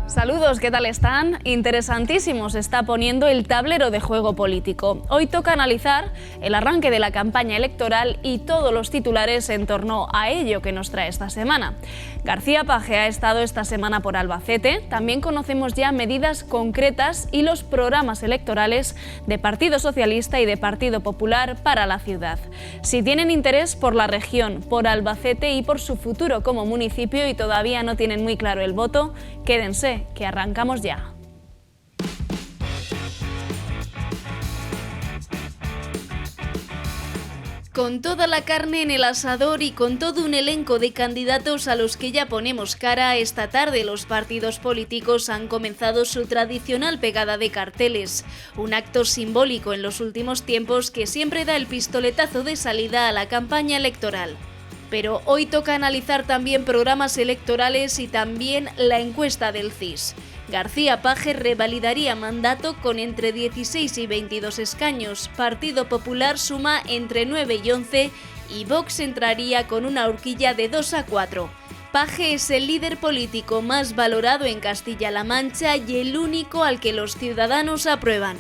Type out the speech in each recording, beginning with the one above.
Saludos, ¿qué tal están? Interesantísimo se está poniendo el tablero de juego político. Hoy toca analizar el arranque de la campaña electoral y todos los titulares en torno a ello que nos trae esta semana. García Paje ha estado esta semana por Albacete. También conocemos ya medidas concretas y los programas electorales de Partido Socialista y de Partido Popular para la ciudad. Si tienen interés por la región, por Albacete y por su futuro como municipio y todavía no tienen muy claro el voto, quédense, que arrancamos ya. Con toda la carne en el asador y con todo un elenco de candidatos a los que ya ponemos cara, esta tarde los partidos políticos han comenzado su tradicional pegada de carteles, un acto simbólico en los últimos tiempos que siempre da el pistoletazo de salida a la campaña electoral. Pero hoy toca analizar también programas electorales y también la encuesta del CIS. García Paje revalidaría mandato con entre 16 y 22 escaños, Partido Popular suma entre 9 y 11 y Vox entraría con una horquilla de 2 a 4. Paje es el líder político más valorado en Castilla-La Mancha y el único al que los ciudadanos aprueban.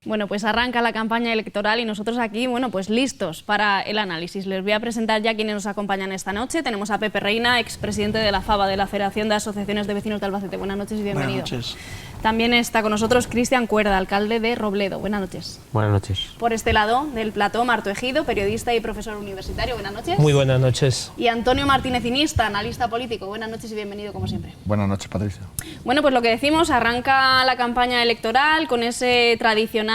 Bueno, pues arranca la campaña electoral y nosotros aquí, pues listos para el análisis. Les voy a presentar ya quienes nos acompañan esta noche. Tenemos a Pepe Reina, expresidente de la FAVA, de la Federación de Asociaciones de Vecinos de Albacete. Buenas noches y bienvenido. Buenas noches. También está con nosotros Cristian Cuerda, alcalde de Robledo. Buenas noches. Buenas noches. Por este lado del plató, Marto Ejido, periodista y profesor universitario. Buenas noches. Muy buenas noches. Y Antonio Martínez Iniesta, analista político. Buenas noches y bienvenido como siempre. Buenas noches, Patricia. Bueno, pues lo que decimos, arranca la campaña electoral con ese tradicional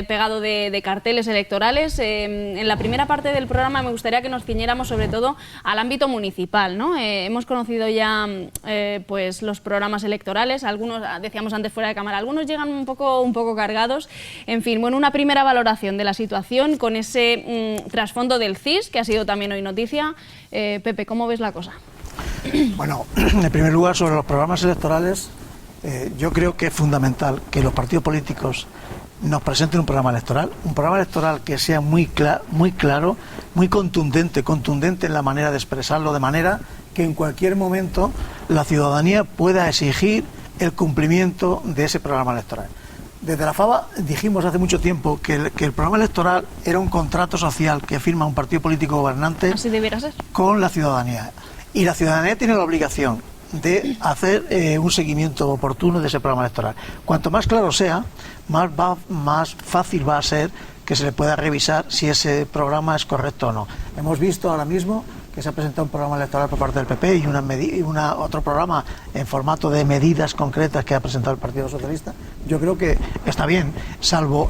pegado de carteles electorales. En la primera parte del programa me gustaría que nos ciñéramos sobre todo al ámbito municipal, ¿no? Hemos conocido ya pues los programas electorales, algunos, decíamos antes fuera de cámara, algunos llegan un poco cargados. En fin, bueno, una primera valoración de la situación con ese trasfondo del CIS, que ha sido también hoy noticia. Pepe, ¿cómo ves la cosa? Bueno, en primer lugar, sobre los programas electorales, yo creo que es fundamental que los partidos políticos nos presenten un programa electoral que sea muy claro, muy contundente en la manera de expresarlo, de manera que en cualquier momento la ciudadanía pueda exigir el cumplimiento de ese programa electoral. Desde la FAVA dijimos hace mucho tiempo que el programa electoral era un contrato social que firma un partido político gobernante. Así debiera ser. Con la ciudadanía. Y la ciudadanía tiene la obligación de hacer un seguimiento oportuno de ese programa electoral. Cuanto más claro sea, más fácil va a ser que se le pueda revisar si ese programa es correcto o no. Hemos visto ahora mismo que se ha presentado un programa electoral por parte del PP y otro programa en formato de medidas concretas que ha presentado el Partido Socialista. Yo creo que está bien, salvo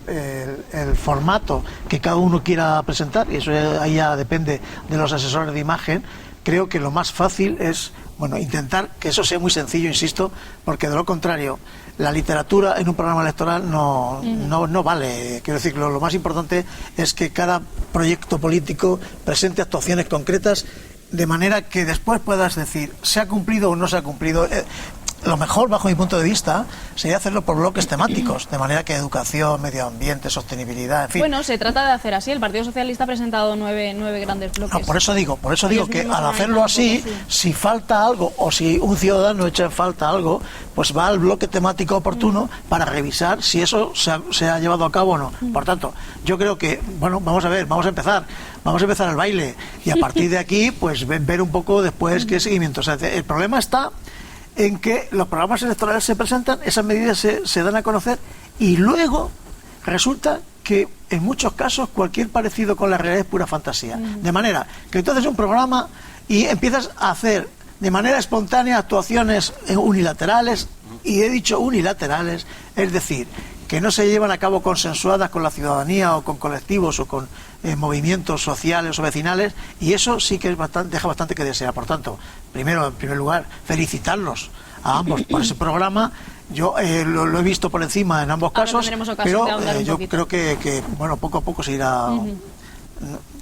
el formato que cada uno quiera presentar, y eso ahí ya depende de los asesores de imagen. Creo que lo más fácil es intentar que eso sea muy sencillo, insisto, porque de lo contrario la literatura en un programa electoral no vale. Quiero decir, lo más importante es que cada proyecto político presente actuaciones concretas de manera que después puedas decir ¿se ha cumplido o no se ha cumplido? Lo mejor, bajo mi punto de vista, sería hacerlo por bloques temáticos, de manera que educación, medio ambiente, sostenibilidad, en fin. Bueno, se trata de hacer así. El Partido Socialista ha presentado nueve grandes bloques. No, por eso digo que al hacerlo así, si falta algo o si un ciudadano echa en falta algo, pues va al bloque temático oportuno para revisar si eso se ha llevado a cabo o no. Por tanto, yo creo que, vamos a empezar el baile y a partir de aquí, pues ver un poco después qué seguimiento. O sea, el problema está en que los programas electorales se presentan, esas medidas se dan a conocer y luego resulta que en muchos casos cualquier parecido con la realidad es pura fantasía. De manera que entonces un programa y empiezas a hacer de manera espontánea actuaciones unilaterales, y he dicho unilaterales, es decir, que no se llevan a cabo consensuadas con la ciudadanía o con colectivos o con movimientos sociales o vecinales, y eso sí que deja bastante que desear. Por tanto, en primer lugar, felicitarlos a ambos por ese programa. Yo lo he visto por encima en ambos casos, pero yo creo que poco a poco se irá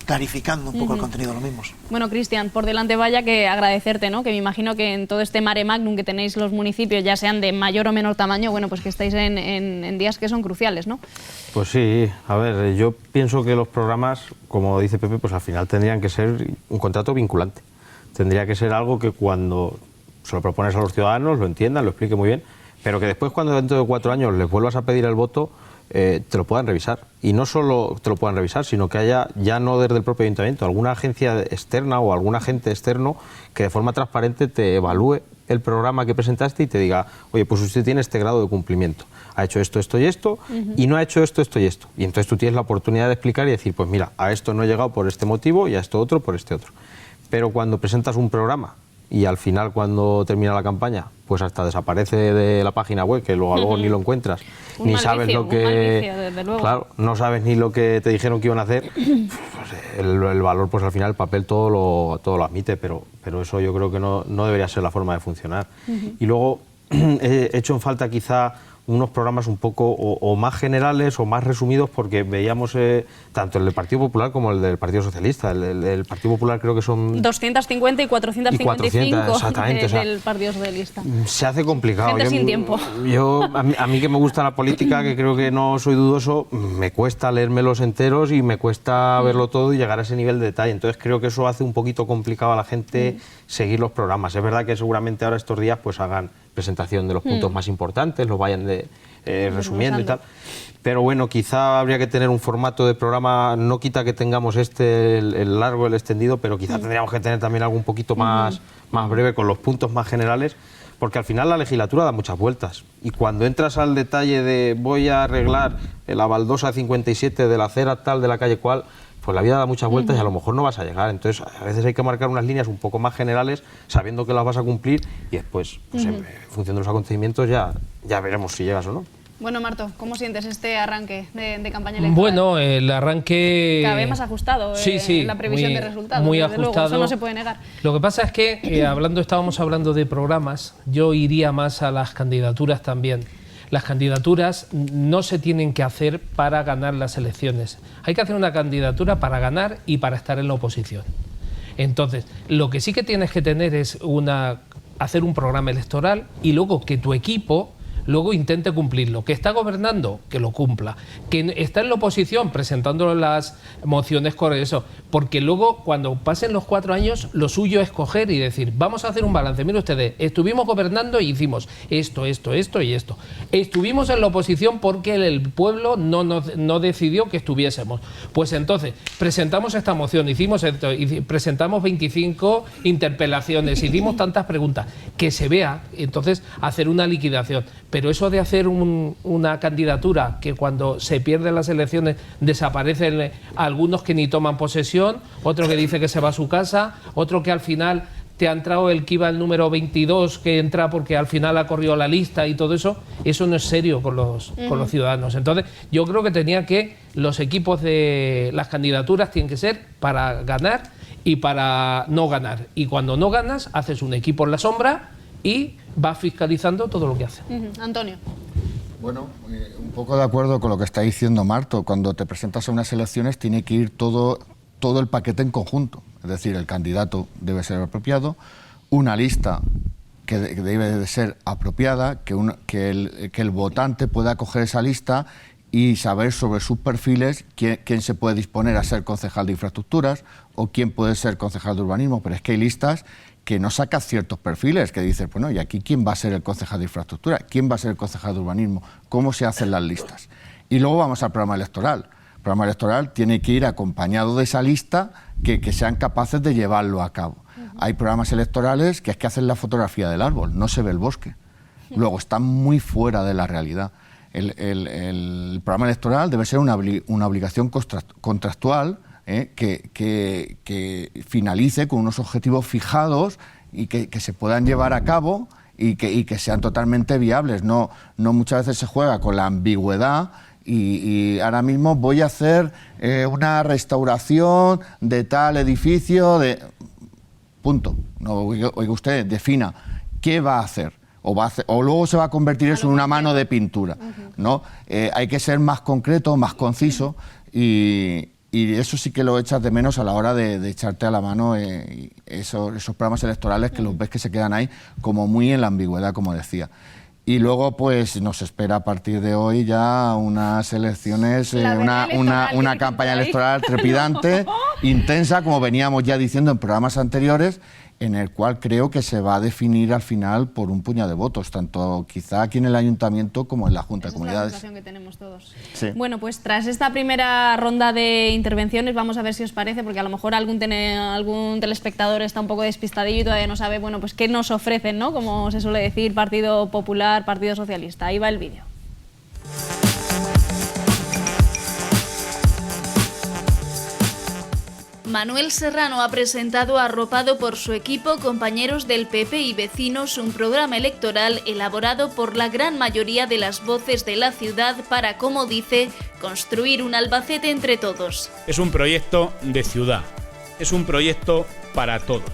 clarificando un poco el contenido de los mismos. Bueno, Cristian, por delante vaya que agradecerte, ¿no? Que me imagino que en todo este mare magnum que tenéis los municipios, ya sean de mayor o menor tamaño, bueno, pues que estáis en días que son cruciales, ¿no? Pues sí, a ver, yo pienso que los programas, como dice Pepe, pues al final tendrían que ser un contrato vinculante. Tendría que ser algo que cuando se lo propones a los ciudadanos lo entiendan, lo explique muy bien, pero que después cuando dentro de 4 años les vuelvas a pedir el voto, te lo puedan revisar. Y no solo te lo puedan revisar, sino que haya, ya no desde el propio ayuntamiento, alguna agencia externa o algún agente externo que de forma transparente te evalúe el programa que presentaste y te diga, oye, pues usted tiene este grado de cumplimiento, ha hecho esto, esto y esto, y no ha hecho esto, esto y esto. Y entonces tú tienes la oportunidad de explicar y decir, pues mira, a esto no he llegado por este motivo y a esto otro por este otro. Pero cuando presentas un programa y al final cuando termina la campaña pues hasta desaparece de la página web, que luego ni lo encuentras, ni sabes lo que... desde luego. Claro, no sabes ni lo que te dijeron que iban a hacer, pues el valor, pues al final el papel todo lo admite, pero eso yo creo que no debería ser la forma de funcionar. Y luego he hecho en falta quizá unos programas un poco o más generales o más resumidos, porque veíamos tanto el del Partido Popular como el del Partido Socialista. El Partido Popular creo que son 250 y 455 exactamente, del Partido Socialista. Se hace complicado. Gente sin tiempo. A mí que me gusta la política, que creo que no soy dudoso, me cuesta leérmelos enteros y me cuesta verlo todo y llegar a ese nivel de detalle. Entonces creo que eso hace un poquito complicado a la gente seguir los programas. Es verdad que seguramente ahora estos días pues hagan presentación de los puntos más importantes, los vayan resumiendo y tal. Pero bueno, quizá habría que tener un formato de programa, no quita que tengamos el largo, el extendido, pero quizá tendríamos que tener también algo un poquito más breve, con los puntos más generales, porque al final la legislatura da muchas vueltas. Y cuando entras al detalle de voy a arreglar la baldosa 57 de la acera tal de la calle cual, pues la vida da muchas vueltas y a lo mejor no vas a llegar. Entonces, a veces hay que marcar unas líneas un poco más generales, sabiendo que las vas a cumplir, y después, pues, en función de los acontecimientos, ya veremos si llegas o no. Bueno, Marto, ¿cómo sientes este arranque de campaña electoral? Bueno, el arranque... Cada vez más ajustado en la previsión de resultados. Muy desde ajustado. Luego, eso no se puede negar. Lo que pasa es que, estábamos hablando de programas, yo iría más a las candidaturas también. Las candidaturas no se tienen que hacer para ganar las elecciones. Hay que hacer una candidatura para ganar y para estar en la oposición. Entonces, lo que sí que tienes que tener es hacer un programa electoral y luego que tu equipo luego intente cumplirlo. Que está gobernando, que lo cumpla. Que está en la oposición presentando las mociones con eso. Porque luego, cuando pasen los 4 años, lo suyo es coger y decir, vamos a hacer un balance. Miren ustedes, estuvimos gobernando y hicimos esto y esto. Estuvimos en la oposición porque el pueblo no decidió que estuviésemos. Pues entonces, presentamos esta moción, hicimos esto, presentamos 25 interpelaciones, hicimos tantas preguntas. Que se vea, entonces, hacer una liquidación. Pero eso de hacer una candidatura que cuando se pierden las elecciones desaparecen algunos que ni toman posesión, otro que dice que se va a su casa, otro que al final te ha entrado el que iba el número 22 que entra porque al final ha corrido la lista y todo eso no es serio con los ciudadanos. Entonces yo creo que los equipos de las candidaturas tienen que ser para ganar y para no ganar. Y cuando no ganas, haces un equipo en la sombra y va fiscalizando todo lo que hace. Antonio. Bueno, un poco de acuerdo con lo que está diciendo Marto. Cuando te presentas a unas elecciones tiene que ir todo el paquete en conjunto. Es decir, el candidato debe ser apropiado, una lista que debe de ser apropiada, que el votante pueda coger esa lista y saber sobre sus perfiles quién se puede disponer a ser concejal de infraestructuras o quién puede ser concejal de urbanismo. Pero es que hay listas que no sacas ciertos perfiles, que dices, bueno, ¿y aquí quién va a ser el concejal de infraestructura? ¿Quién va a ser el concejal de urbanismo? ¿Cómo se hacen las listas? Y luego vamos al programa electoral. El programa electoral tiene que ir acompañado de esa lista que sean capaces de llevarlo a cabo. Hay programas electorales que es que hacen la fotografía del árbol, no se ve el bosque. Luego están muy fuera de la realidad. El programa electoral debe ser una obligación contractual, que finalice con unos objetivos fijados y que se puedan llevar a cabo y que sean totalmente viables. No muchas veces se juega con la ambigüedad y ahora mismo voy a hacer una restauración de tal edificio, punto. No, oiga usted, defina qué va a hacer. O luego se va a convertir eso en una mano de pintura, ¿no? Hay que ser más concreto, más conciso y Y eso sí que lo echas de menos a la hora de echarte a la mano esos programas electorales que los ves que se quedan ahí como muy en la ambigüedad, como decía. Y luego, pues, nos espera a partir de hoy ya unas elecciones, una campaña electoral trepidante, intensa, como veníamos ya diciendo en programas anteriores, en el cual creo que se va a definir al final por un puñado de votos, tanto quizá aquí en el Ayuntamiento como en la Junta de Comunidades. Esa es la sensación que tenemos todos. Sí. Bueno, pues tras esta primera ronda de intervenciones, vamos a ver si os parece, porque a lo mejor algún telespectador está un poco despistadillo y todavía no sabe, bueno, pues qué nos ofrecen, ¿no? Como se suele decir, Partido Popular, Partido Socialista. Ahí va el vídeo. Manuel Serrano ha presentado, arropado por su equipo, compañeros del PP y vecinos, un programa electoral elaborado por la gran mayoría de las voces de la ciudad para, como dice, construir un Albacete entre todos. Es un proyecto de ciudad, es un proyecto para todos,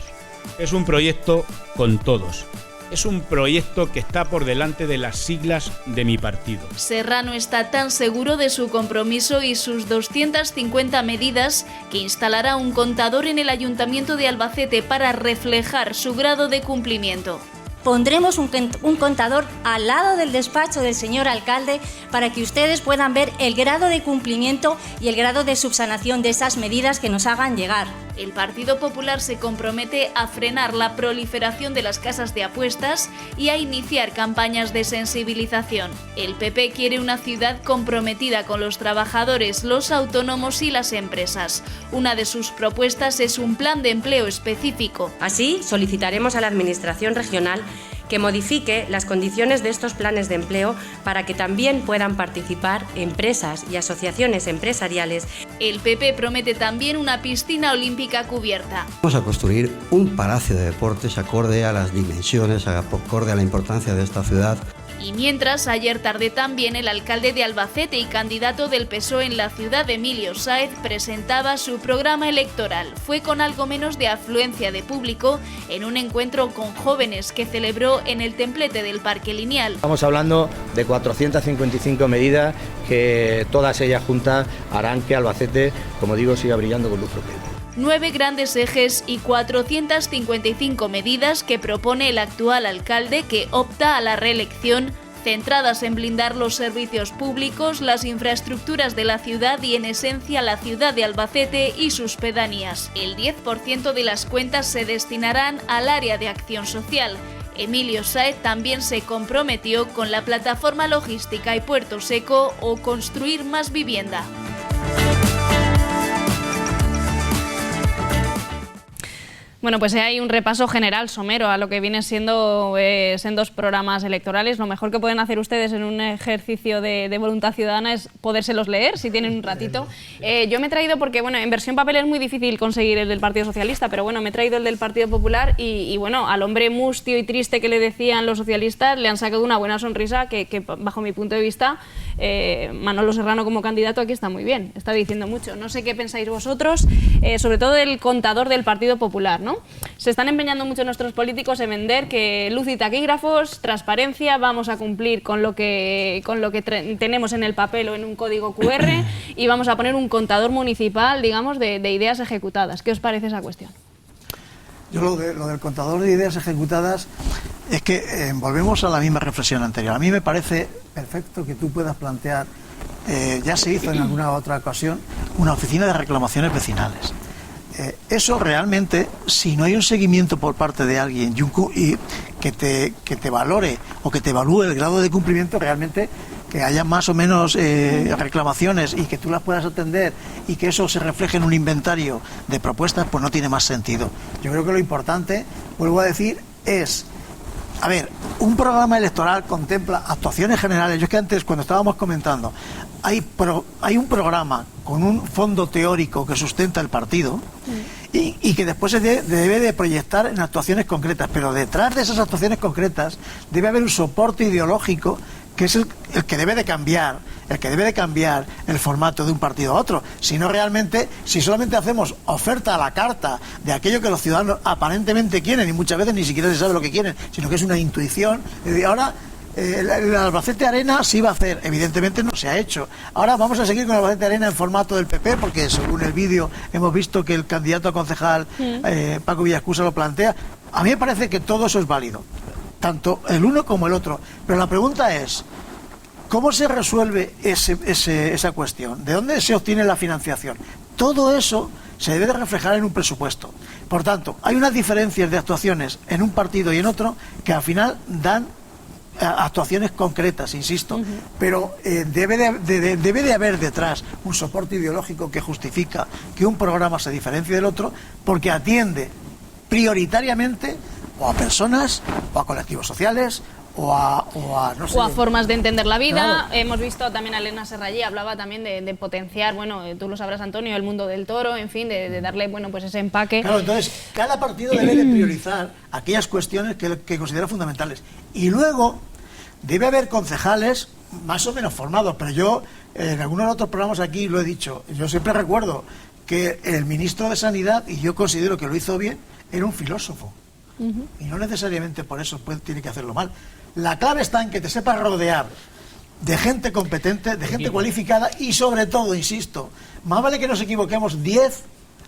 es un proyecto con todos. Es un proyecto que está por delante de las siglas de mi partido. Serrano está tan seguro de su compromiso y sus 250 medidas que instalará un contador en el Ayuntamiento de Albacete para reflejar su grado de cumplimiento. Pondremos un contador al lado del despacho del señor alcalde para que ustedes puedan ver el grado de cumplimiento y el grado de subsanación de esas medidas que nos hagan llegar. El Partido Popular se compromete a frenar la proliferación de las casas de apuestas y a iniciar campañas de sensibilización. El PP quiere una ciudad comprometida con los trabajadores, los autónomos y las empresas. Una de sus propuestas es un plan de empleo específico. Así, solicitaremos a la Administración regional que modifique las condiciones de estos planes de empleo para que también puedan participar empresas y asociaciones empresariales. El PP promete también una piscina olímpica cubierta. Vamos a construir un palacio de deportes acorde a las dimensiones, acorde a la importancia de esta ciudad. Y mientras, ayer tarde también el alcalde de Albacete y candidato del PSOE en la ciudad, Emilio Sáez, presentaba su programa electoral. Fue con algo menos de afluencia de público en un encuentro con jóvenes que celebró en el templete del Parque Lineal. Estamos hablando de 455 medidas que todas ellas juntas harán que Albacete, como digo, siga brillando con luz propia. 9 grandes ejes y 455 medidas que propone el actual alcalde, que opta a la reelección, centradas en blindar los servicios públicos, las infraestructuras de la ciudad y, en esencia, la ciudad de Albacete y sus pedanías. El 10% de las cuentas se destinarán al área de acción social. Emilio Sáez también se comprometió con la plataforma logística y Puerto Seco o construir más vivienda. Bueno, pues hay un repaso general somero a lo que vienen siendo sendos programas electorales. Lo mejor que pueden hacer ustedes en un ejercicio de voluntad ciudadana es podérselos leer, si tienen un ratito. Yo me he traído, porque bueno, en versión papel es muy difícil conseguir el del Partido Socialista, pero bueno, me he traído el del Partido Popular y bueno, al hombre mustio y triste que le decían los socialistas le han sacado una buena sonrisa que bajo mi punto de vista, Manolo Serrano como candidato aquí está muy bien, está diciendo mucho. No sé qué pensáis vosotros, sobre todo del contador del Partido Popular, ¿no? Se están empeñando mucho nuestros políticos en vender que luz y taquígrafos, transparencia, vamos a cumplir con lo que tenemos en el papel o en un código QR y vamos a poner un contador municipal, digamos, de ideas ejecutadas. ¿Qué os parece esa cuestión? Yo lo del contador de ideas ejecutadas es que volvemos a la misma reflexión anterior. A mí me parece perfecto que tú puedas plantear, ya se hizo en alguna otra ocasión, una oficina de reclamaciones vecinales. Eso realmente, si no hay un seguimiento por parte de alguien y que te valore o que te evalúe el grado de cumplimiento, realmente que haya más o menos reclamaciones y que tú las puedas atender y que eso se refleje en un inventario de propuestas, pues no tiene más sentido. Yo creo que lo importante, vuelvo a decir, es... A ver, un programa electoral contempla actuaciones generales. Yo es que antes, cuando estábamos comentando, hay un programa con un fondo teórico que sustenta el partido y que después se debe de proyectar en actuaciones concretas, pero detrás de esas actuaciones concretas debe haber un soporte ideológico que es el que debe de cambiar, el formato de un partido a otro. Si no, realmente, si solamente hacemos oferta a la carta de aquello que los ciudadanos aparentemente quieren, y muchas veces ni siquiera se sabe lo que quieren, sino que es una intuición, y ahora el Albacete Arena sí va a hacer, evidentemente no se ha hecho. Ahora vamos a seguir con el Albacete Arena en formato del PP, porque según el vídeo hemos visto que el candidato a concejal Paco Villascusa lo plantea. A mí me parece que todo eso es válido, tanto el uno como el otro, pero la pregunta es, ¿cómo se resuelve esa cuestión? ¿De dónde se obtiene la financiación? Todo eso se debe de reflejar en un presupuesto. Por tanto, hay unas diferencias de actuaciones en un partido y en otro que al final dan actuaciones concretas, insisto, pero debe de haber detrás un soporte ideológico que justifica que un programa se diferencie del otro, porque atiende prioritariamente o a personas, o a colectivos sociales, o a formas de entender la vida. Claro. Hemos visto también a Elena Serrallí, hablaba también de potenciar, bueno, tú lo sabrás, Antonio, el mundo del toro, en fin, de darle, bueno, pues ese empaque. Claro, entonces cada partido debe de priorizar aquellas cuestiones que considera fundamentales, y luego debe haber concejales más o menos formados, pero yo en algunos otros programas aquí lo he dicho, yo siempre recuerdo que el ministro de Sanidad, y yo considero que lo hizo bien, era un filósofo. Y no necesariamente por eso tiene que hacerlo mal. La clave está en que te sepas rodear de gente competente, de gente cualificada, y sobre todo, insisto, más vale que nos equivoquemos 10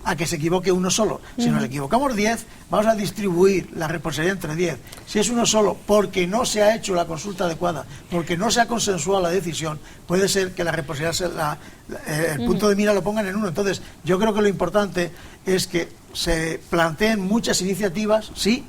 a que se equivoque uno solo. Si nos equivocamos 10, vamos a distribuir la responsabilidad entre 10. Si es uno solo, porque no se ha hecho la consulta adecuada, porque no se ha consensuado la decisión, puede ser que la responsabilidad, el punto de mira lo pongan en uno. Entonces, yo creo que lo importante es que se planteen muchas iniciativas, sí,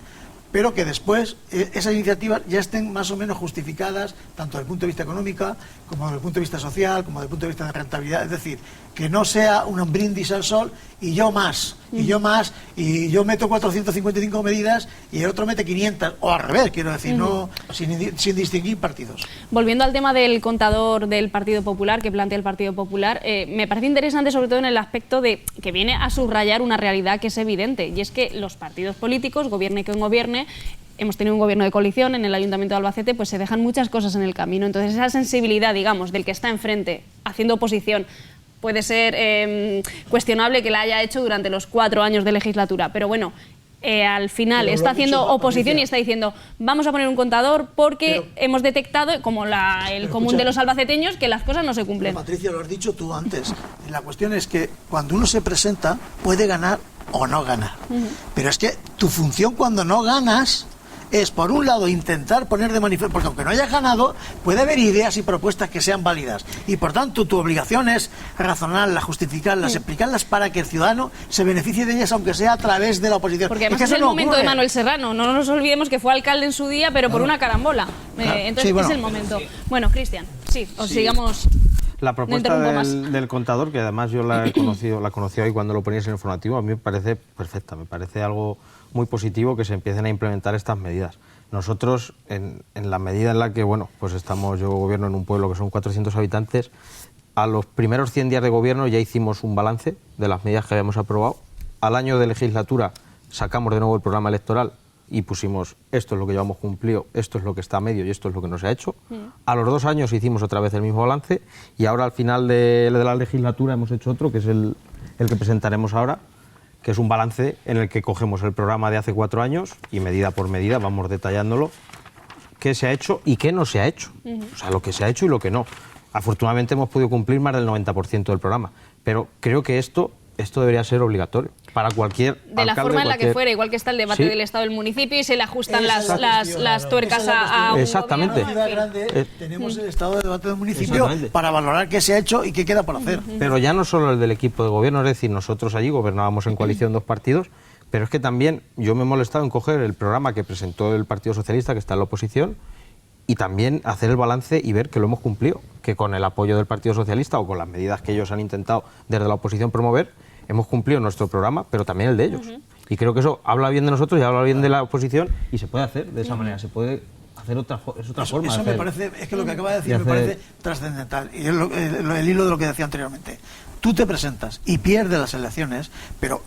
pero que después esas iniciativas ya estén más o menos justificadas, tanto desde el punto de vista económico, como desde el punto de vista social, como desde el punto de vista de rentabilidad. Es decir, que no sea un brindis al sol y yo más, y yo más, y yo meto 455 medidas y el otro mete 500, o al revés, quiero decir, no sin distinguir partidos. Volviendo al tema del contador del Partido Popular, que plantea el Partido Popular, me parece interesante sobre todo en el aspecto de que viene a subrayar una realidad que es evidente, y es que los partidos políticos, gobierne quien gobierne, hemos tenido un gobierno de coalición en el Ayuntamiento de Albacete, pues se dejan muchas cosas en el camino. Entonces esa sensibilidad, digamos, del que está enfrente, haciendo oposición, puede ser cuestionable que la haya hecho durante los 4 años de legislatura, pero bueno, al final está haciendo oposición y está diciendo vamos a poner un contador porque hemos detectado, como el común de los albaceteños, que las cosas no se cumplen. Patricia, lo has dicho tú antes, la cuestión es que cuando uno se presenta puede ganar o no ganar, pero es que tu función cuando no ganas es, por un lado, intentar poner de manifiesto, porque aunque no hayas ganado, puede haber ideas y propuestas que sean válidas, y por tanto tu obligación es razonarlas, justificarlas, explicarlas para que el ciudadano se beneficie de ellas, aunque sea a través de la oposición. Porque además es el momento de Manuel Serrano, no nos olvidemos que fue alcalde en su día, pero por una carambola. Entonces es el momento. Bueno, Cristian, sigamos. La propuesta del contador, que además yo la conocí hoy cuando lo ponías en el informativo, a mí me parece perfecta, me parece algo muy positivo que se empiecen a implementar estas medidas. Nosotros, en la medida en la que, yo gobierno en un pueblo que son 400 habitantes, a los primeros 100 días de gobierno ya hicimos un balance de las medidas que habíamos aprobado. Al año de legislatura sacamos de nuevo el programa electoral y pusimos esto es lo que llevamos cumplido, esto es lo que está a medio y esto es lo que no se ha hecho. A los 2 años hicimos otra vez el mismo balance y ahora al final de la legislatura hemos hecho otro, que es el que presentaremos ahora, que es un balance en el que cogemos el programa de hace 4 años y medida por medida vamos detallándolo, qué se ha hecho y qué no se ha hecho. O sea, lo que se ha hecho y lo que no. Afortunadamente hemos podido cumplir más del 90% del programa, pero creo que esto debería ser obligatorio para cualquier de la forma en la que fuera, igual que está el debate del Estado del municipio y se le ajustan las tuercas a un exactamente. Gobierno. En una ciudad grande tenemos el Estado de debate del municipio para valorar qué se ha hecho y qué queda por hacer. Pero ya no solo el del equipo de gobierno, es decir, nosotros allí gobernábamos en coalición 2 partidos, pero es que también yo me he molestado en coger el programa que presentó el Partido Socialista, que está en la oposición, y también hacer el balance y ver que lo hemos cumplido, que con el apoyo del Partido Socialista o con las medidas que ellos han intentado desde la oposición promover, hemos cumplido nuestro programa, pero también el de ellos. Y creo que eso habla bien de nosotros y habla bien de la oposición y se puede hacer de esa manera, se puede hacer otra forma. Eso me parece, es que lo que acaba de decir me parece trascendental. Y es el hilo de lo que decía anteriormente. Tú te presentas y pierdes las elecciones, pero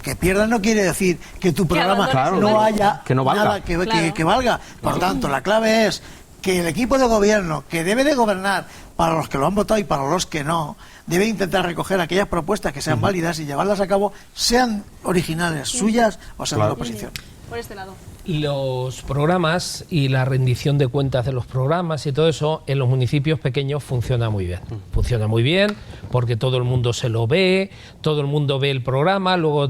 que pierdas no quiere decir que tu programa no haya nada que valga. Por tanto, la clave es que el equipo de gobierno que debe de gobernar para los que lo han votado y para los que no, debe intentar recoger aquellas propuestas que sean válidas y llevarlas a cabo, sean originales, suyas o sean de la oposición. Por este lado. Los programas y la rendición de cuentas de los programas y todo eso en los municipios pequeños funciona muy bien. Funciona muy bien porque todo el mundo se lo ve, todo el mundo ve el programa, luego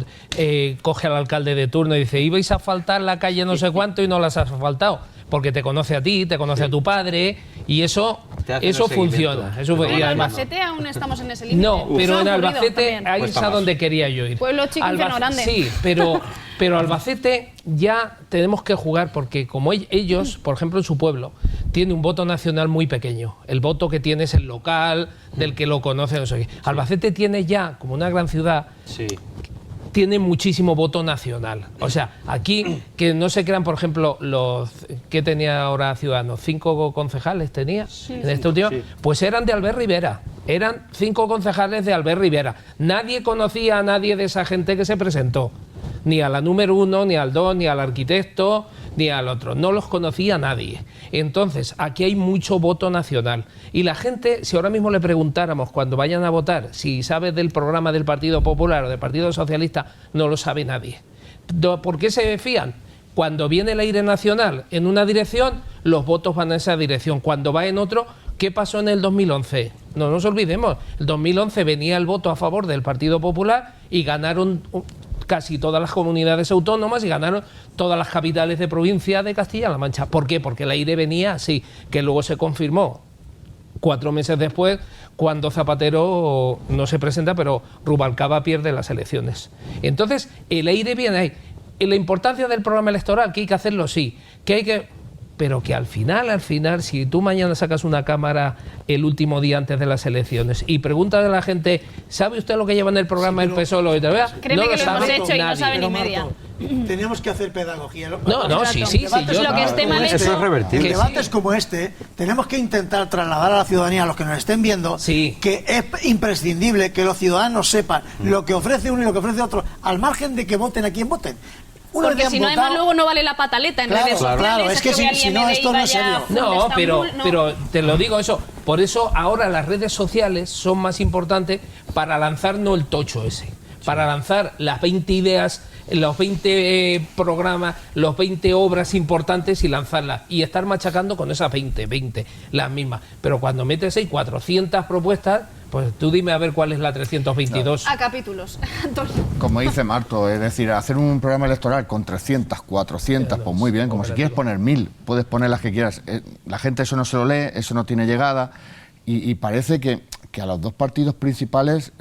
coge al alcalde de turno y dice, ibais a asfaltar la calle no sé cuánto y no las has asfaltado, porque te conoce a ti, te conoce a tu padre y eso funciona. ¿En Albacete aún estamos en ese límite? No, pero en Albacete ahí es a donde quería yo ir. Pueblo chico, infierno grande. Sí, pero Albacete ya tenemos que jugar porque como ellos, por ejemplo, en su pueblo, tiene un voto nacional muy pequeño. El voto que tiene es el local, del que lo conoce, no sé qué. Albacete tiene ya, como una gran ciudad, tiene muchísimo voto nacional. O sea, aquí, que no se crean, por ejemplo, los que tenía ahora Ciudadanos, 5 concejales tenía en este último, pues eran de Albert Rivera. Eran 5 concejales de Albert Rivera. Nadie conocía a nadie de esa gente que se presentó. Ni a la número 1, ni al 2, ni al arquitecto, ni al otro. No los conocía nadie. Entonces, aquí hay mucho voto nacional. Y la gente, si ahora mismo le preguntáramos cuando vayan a votar si sabe del programa del Partido Popular o del Partido Socialista, no lo sabe nadie. ¿Por qué se fían? Cuando viene el aire nacional en una dirección, los votos van a esa dirección. Cuando va en otro, ¿qué pasó en el 2011? No nos olvidemos, el 2011 venía el voto a favor del Partido Popular y ganaron casi todas las comunidades autónomas y ganaron todas las capitales de provincia de Castilla-La Mancha. ¿Por qué? Porque el aire venía así, que luego se confirmó 4 meses después, cuando Zapatero no se presenta, pero Rubalcaba pierde las elecciones. Entonces, el aire viene ahí. La importancia del programa electoral, que hay que hacerlo, sí, que hay que... Pero que al final, si tú mañana sacas una cámara el último día antes de las elecciones y preguntas a la gente, ¿sabe usted lo que lleva en el programa el PSOE? Créeme que lo hemos hecho y no sabe ni media. Tenemos que hacer pedagogía. Sí. Debates como este, tenemos que intentar trasladar a la ciudadanía, a los que nos estén viendo, que es imprescindible que los ciudadanos sepan lo que ofrece uno y lo que ofrece otro, al margen de que voten a quien voten. Porque si no, además luego no vale la pataleta en redes sociales. Claro, es que si no, esto no es serio. No, pero te lo digo eso. Por eso ahora las redes sociales son más importantes para lanzar no el tocho ese, para lanzar las 20 ideas, los 20 programas, los 20 obras importantes y lanzarlas. Y estar machacando con esas 20, las mismas. Pero cuando metes ahí 400 propuestas, pues tú dime a ver cuál es la 322. A capítulos, Antonio. Como dice Marto, es decir, hacer un programa electoral con 300, 400, pues muy bien, como si quieres poner 1000, puedes poner las que quieras. La gente eso no se lo lee, eso no tiene llegada, y parece que a los dos partidos principales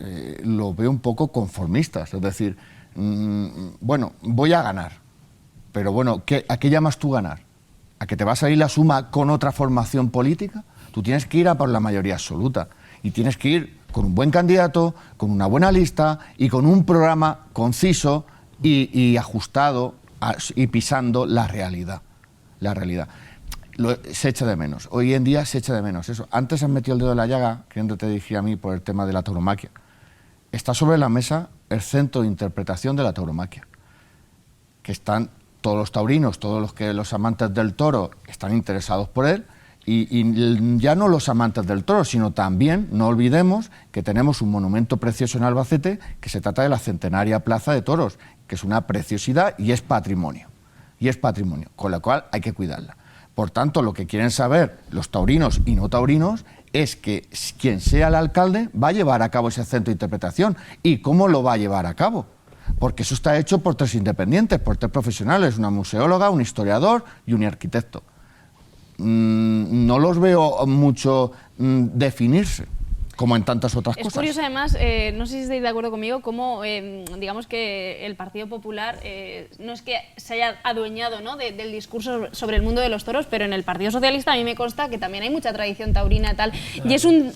lo veo un poco conformistas, es decir, bueno, voy a ganar, pero bueno, ¿a qué llamas tú ganar? ¿A que te vas a ir la suma con otra formación política? Tú tienes que ir a por la mayoría absoluta. Y tienes que ir con un buen candidato, con una buena lista y con un programa conciso y ajustado y pisando la realidad. Se echa de menos. Hoy en día se echa de menos eso. Antes has metido el dedo en la llaga, queriendo te dirigir a mí por el tema de la tauromaquia. Está sobre la mesa el centro de interpretación de la tauromaquia, que están todos los taurinos, todos los amantes del toro están interesados por él. Y ya no los amantes del toro, sino también, no olvidemos, que tenemos un monumento precioso en Albacete, que se trata de la centenaria Plaza de Toros, que es una preciosidad y es patrimonio, con la cual hay que cuidarla. Por tanto, lo que quieren saber los taurinos y no taurinos es que quien sea el alcalde va a llevar a cabo ese centro de interpretación. ¿Y cómo lo va a llevar a cabo? Porque eso está hecho por 3 independientes, por 3 profesionales, una museóloga, un historiador y un arquitecto. No los veo mucho definirse, como en tantas otras cosas. Es curioso, además, no sé si estáis de acuerdo conmigo, cómo digamos que el Partido Popular no es que se haya adueñado, ¿no?, del discurso sobre el mundo de los toros, pero en el Partido Socialista a mí me consta que también hay mucha tradición taurina y tal, y es un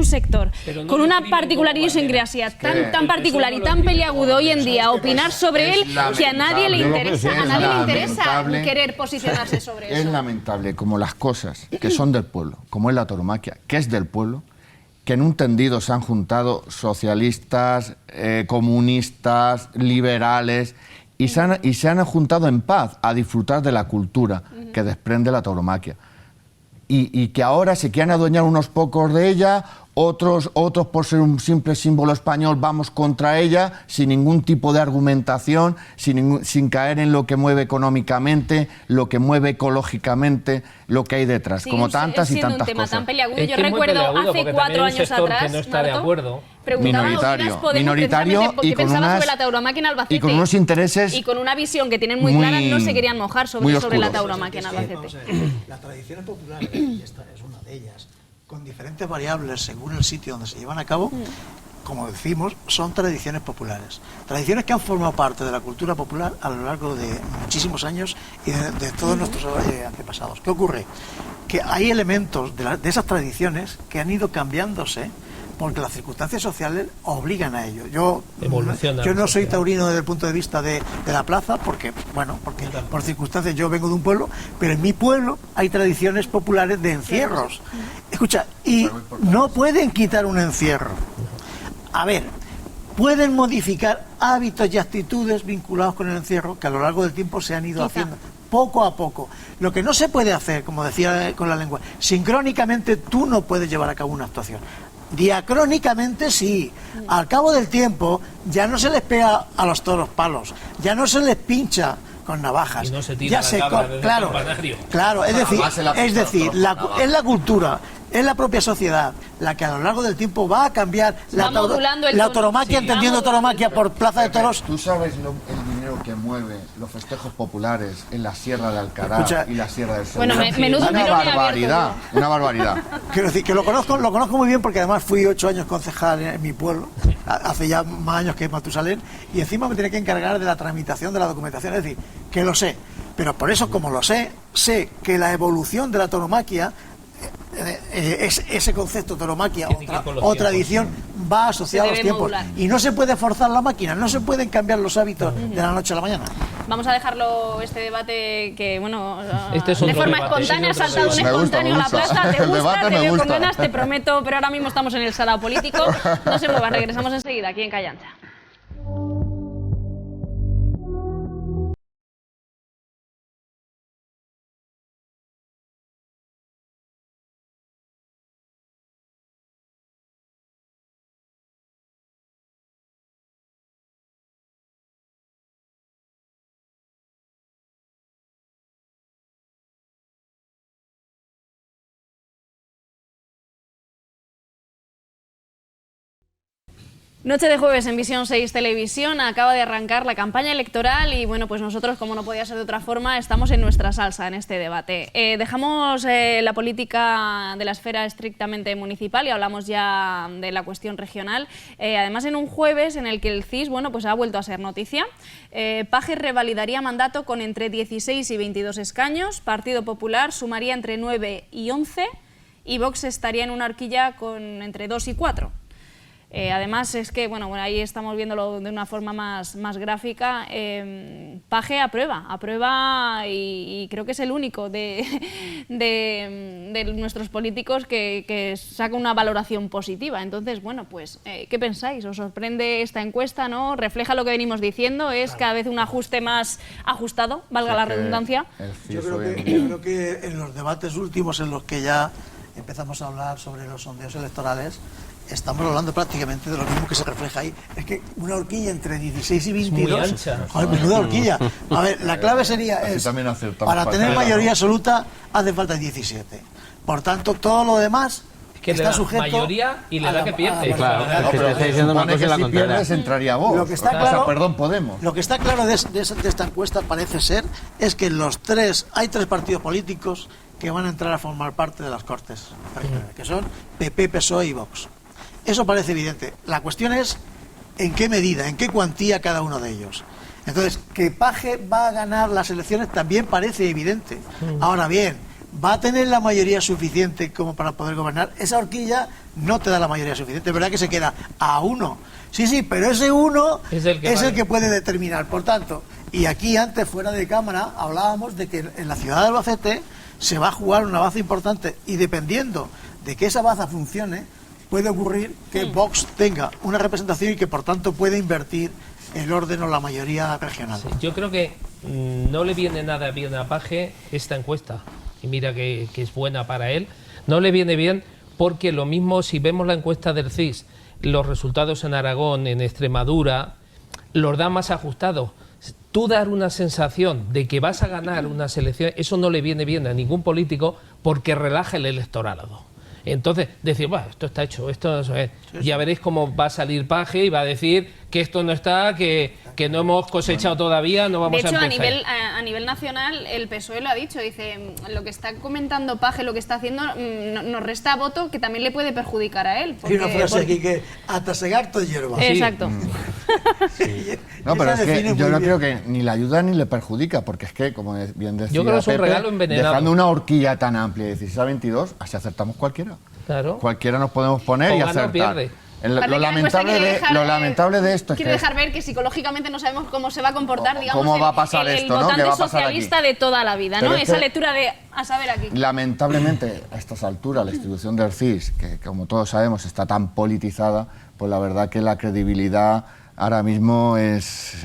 sector con una particular idiosincrasia tan particular y tan peliagudo hoy en día opinar sobre él, que a nadie le interesa querer posicionarse sobre eso. Es lamentable como las cosas que son del pueblo, como es la tauromaquia, que es del pueblo, que en un tendido se han juntado socialistas, comunistas, liberales, y se han juntado en paz a disfrutar de la cultura que desprende la tauromaquia. Y que ahora se quieren adueñar unos pocos de ella, Otros por ser un simple símbolo español vamos contra ella sin ningún tipo de argumentación, sin caer en lo que mueve económicamente, lo que mueve ecológicamente, lo que hay detrás, Sí, como tantas y tantas un tema cosas. tan peliagudo. Es Yo que es muy recuerdo peliagudo, hace porque 4 también hay un años sector atrás, que no está de Marto, acuerdo. preguntaba a Minoritario, Unidas Podemos minoritario precisamente porque y con pensaba unas- sobre la tauromaquia en Albacete y con unos intereses y con una visión que tienen muy clara, no se querían mojar sobre muy la oscuros. tauromaquia en Albacete. Vamos a ver, las tradiciones populares, y esta es una de ellas, con diferentes variables según el sitio donde se llevan a cabo, como decimos, son tradiciones populares. Tradiciones que han formado parte de la cultura popular a lo largo de muchísimos años y de todos nuestros antepasados. ¿Qué ocurre? Que hay elementos de esas tradiciones que han ido cambiándose porque las circunstancias sociales obligan a ello. Yo no soy taurino desde el punto de vista de la plaza, porque por circunstancias yo vengo de un pueblo, pero en mi pueblo hay tradiciones populares de encierros. Escucha, y no pueden quitar un encierro. A ver, pueden modificar hábitos y actitudes vinculados con el encierro que a lo largo del tiempo se han ido haciendo poco a poco. Lo que no se puede hacer, como decía con la lengua, sincrónicamente tú no puedes llevar a cabo una actuación. Diacrónicamente sí. Al cabo del tiempo ya no se les pega a los toros palos, ya no se les pincha con navajas. Y no se tira ya se cabra desde el claro, campanario. claro, es decir, es la cultura, es la propia sociedad la que a lo largo del tiempo va a cambiar la tauromaquia, entendiendo tauromaquia por plaza de toros. ¿Tú sabes el dinero que mueve los festejos populares en la Sierra de Alcaraz y la Sierra del Segura? Bueno, menudo una barbaridad, una barbaridad. Quiero decir que lo conozco muy bien porque además fui 8 años concejal en mi pueblo, hace ya más años que Matusalén, y encima me tenía que encargar de la tramitación de la documentación, es decir, que lo sé, pero por eso como lo sé que la evolución de la tauromaquia, ese concepto tauromaquia o tradición va asociado a los tiempos modular. y no se puede forzar la máquina, no se pueden cambiar los hábitos de la noche a la mañana. Vamos a dejarlo, este debate que, bueno, Este es de otro forma debate, espontánea ha ese es otro saltado un debate. espontáneo a la plaza. ¿Te El gusta? debate Te me veo con gusta. ganas, te prometo, pero ahora mismo estamos en el salado político. No se muevan, regresamos enseguida aquí en Callancha. Noche de jueves en Visión 6 Televisión, acaba de arrancar la campaña electoral y bueno, pues nosotros, como no podía ser de otra forma, estamos en nuestra salsa en este debate. Dejamos la política de la esfera estrictamente municipal y hablamos ya de la cuestión regional. Además, en un jueves en el que el CIS, bueno, pues ha vuelto a ser noticia. Paje revalidaría mandato con entre 16 y 22 escaños, Partido Popular sumaría entre 9 y 11 y Vox estaría en una horquilla con entre 2 y 4. Además es que, bueno, ahí estamos viéndolo de una forma más gráfica. Paje aprueba y creo que es el único de nuestros políticos que saca una valoración positiva. Entonces, bueno, pues, ¿qué pensáis? ¿Os sorprende esta encuesta, no? ¿Refleja lo que venimos diciendo? ¿Es cada vez un ajuste más ajustado, valga la redundancia? Yo creo que en los debates últimos en los que ya empezamos a hablar sobre los sondeos electorales, estamos hablando prácticamente de lo mismo que se refleja ahí. Es que una horquilla entre 16 y 22... muy ancha. Joder, menuda horquilla. A ver, la clave sería... para tener mayoría absoluta hace falta 17. Por tanto, todo lo demás está sujeto... mayoría y le da que pierde. Claro, es que te está diciendo una cosa y la si contraria. pierdes entraría Vox. Lo que está claro, Podemos. Lo que está claro de esta encuesta parece ser es que hay tres partidos políticos que van a entrar a formar parte de las Cortes, que son PP, PSOE y Vox. Eso parece evidente. La cuestión es en qué medida, en qué cuantía cada uno de ellos. Entonces, que Paje va a ganar las elecciones también parece evidente. Ahora bien, ¿va a tener la mayoría suficiente como para poder gobernar? Esa horquilla no te da la mayoría suficiente. Es verdad que se queda a 1. Sí, pero ese 1 es el que puede determinar. Por tanto, y aquí antes, fuera de cámara, hablábamos de que en la ciudad de Albacete se va a jugar una baza importante y dependiendo de que esa baza funcione, puede ocurrir que Vox tenga una representación y que por tanto pueda invertir el orden o la mayoría regional. Sí, yo creo que no le viene nada bien a Paje esta encuesta, y mira que es buena para él, no le viene bien porque lo mismo, si vemos la encuesta del CIS, los resultados en Aragón, en Extremadura, los da más ajustados. Tú dar una sensación de que vas a ganar unas elecciones, eso no le viene bien a ningún político porque relaja el electorado. Entonces, decir, bueno, esto está hecho, esto es. Ya veréis cómo va a salir Paje y va a decir que esto no está, que no hemos cosechado todavía, no vamos a empezar. De hecho, a nivel nacional, el PSOE lo ha dicho, dice, lo que está comentando Paje, lo que está haciendo, nos resta voto que también le puede perjudicar a él. Hay una frase aquí que hasta segar todo hierba. Exacto. Sí. No, pero es que yo no creo que ni le ayuda ni le perjudica, porque es que, como bien decía yo creo que es un Pepe, regalo envenenado. dejando una horquilla tan amplia de 16 a 22, así acertamos cualquiera. Claro. Cualquiera nos podemos poner O y gana o acertar. pierde. Lo lamentable de esto es que... Quiere dejar ver que psicológicamente no sabemos cómo se va a comportar, digamos, cómo va a pasar el esto, ¿no? votante ¿Qué va a pasar socialista aquí? de toda la vida, ¿no? Pero es Esa que, lectura de, a saber aquí. Lamentablemente, a estas alturas, la institución del CIS, que como todos sabemos está tan politizada, pues la verdad que la credibilidad ahora mismo es